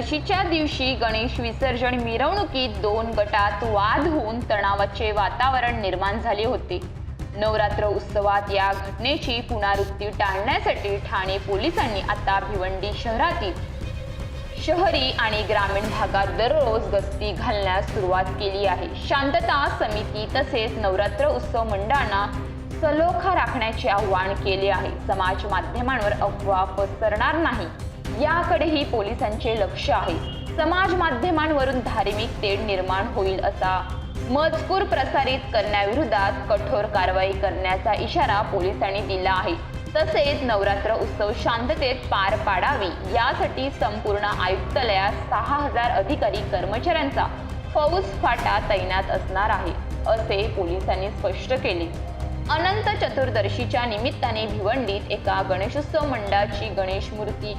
चतुर्दशीच्या दिवशी गणेश विसर्जन मिरवणुकीत दोन गटात वाद होऊन तणावाचे वातावरण निर्माण झाले होते। नवरात्र उत्सवात या घटनेची पुनरावृत्ती टाळण्यासाठी ठाणे पोलिसांनी आता भिवंडी शहरातील शहरी आणि ग्रामीण भागात दररोज गस्ती घालण्यास सुरुवात केली आहे। शांतता समिती तसेच नवरात्र उत्सव मंडळांना सलोखा राखण्याचे आवाहन केले आहे। समाज माध्यमांवर अफवा पसरणार नाही याकडेही पोलिसांचे लक्ष आहे। समाज माध्यमांवरून धार्मिक तेढ निर्माण होईल असा मजकूर प्रसारित करण्याविरोधात कठोर कारवाई करण्याचा इशारा पोलिसांनी दिला आहे। तसेच नवरात्र उत्सव शांततेत पार पाडावी यासाठी संपूर्ण आयुक्तालयात 6000 अधिकारी कर्मचाऱ्यांचा फौजफाटा तैनात असणार आहे असे पोलिसांनी स्पष्ट केले। अनंत चतुर्दशीच्या निमित्ताने भिवंडीत एका गणेशोत्सव मंडळाची गणेश मूर्ती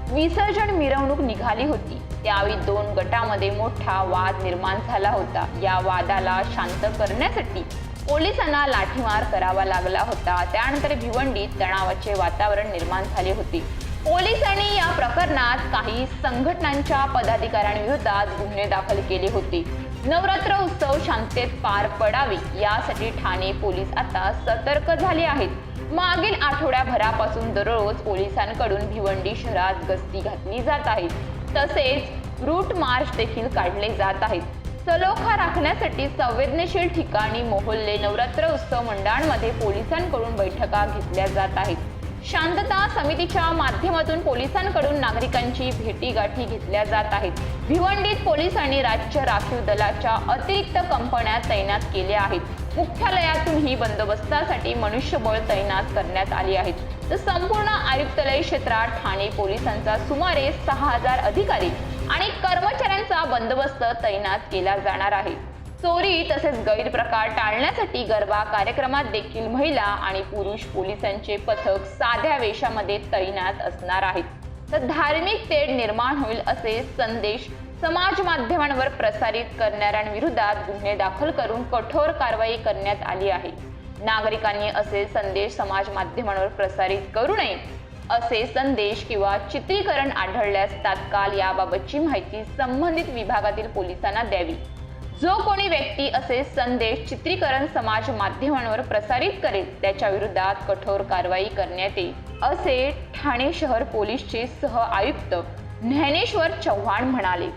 विसर्जन मिरवणूक निघाली होती। त्यावेळी दोन गटांमध्ये मोठा वाद निर्माण झाला होता। या वादाला शांत करण्यासाठी पोलिसांना लाठीमार करावा लागला होता। त्यानंतर भिवंडीत तणावाचे वातावरण निर्माण झाले होते। पोलिसांनी या प्रकरणात काही संघटनांच्या पदाधिकाऱ्यांविरोधात गुन्हे दाखल केले होते। नवरात्र उत्सव शांततेत पार पडावी यासाठी ठाणे पोलीस आता सतर्क झाले आहेत। मागील आठवड्याभरापासून दररोज पोलिसांकडून भिवंडी शहरात गस्ती घातली जात आहे। तसेच रूट मार्च देखील काढले जात आहेत। सलोखा राखण्यासाठी संवेदनशील ठिकाणी मोहल्ले नवरात्र उत्सव मंडळांमध्ये पोलिसांकडून बैठका घेतल्या जात आहेत। शांतता समितीच्या माध्यमातून पोलिसांकडून नागरिकांची भेटीगाठी घेतल्या जात आहेत। भिवंडीत पोलिसांनी राज्य राखीव दलाच्या अतिरिक्त कंपन्या तैनात केल्या आहेत। मुख्यालयातूनही बंदोबस्तासाठी मनुष्यबळ तैनात करण्यात आले आहेत। तर संपूर्ण आयुक्तालय क्षेत्रात ठाणे पोलिसांचा सुमारे 6000 अधिकारी आणि कर्मचाऱ्यांचा बंदोबस्त तैनात केला जाणार आहे। चोरी तसेच गैरप्रकार टाळण्यासाठी गरबा कार्यक्रमात देखील महिला आणि पुरुष पोलिसांचे पथक साध्या वेशामध्ये तैनात असणार आहेत। तर धार्मिक तेढ निर्माण होईल असे संदेश समाज माध्यमांवर प्रसारित करणाऱ्यांविरोधात गुन्हे दाखल करून कठोर कारवाई करण्यात आली आहे। नागरिकांनी असे संदेश समाज माध्यमांवर प्रसारित करू नये। असे संदेश किंवा चित्रीकरण आढळल्यास तात्काळ याबाबतची माहिती संबंधित विभागातील पोलिसांना द्यावी। जो कोणी व्यक्ती असे संदेश चित्रीकरण समाज माध्यमांवर प्रसारित करेल त्याच्या विरोधात कठोर कारवाई करण्यात येईल असे ठाणे शहर पोलीसचे सह आयुक्त ज्ञानेश्वर चव्हाण म्हणाले।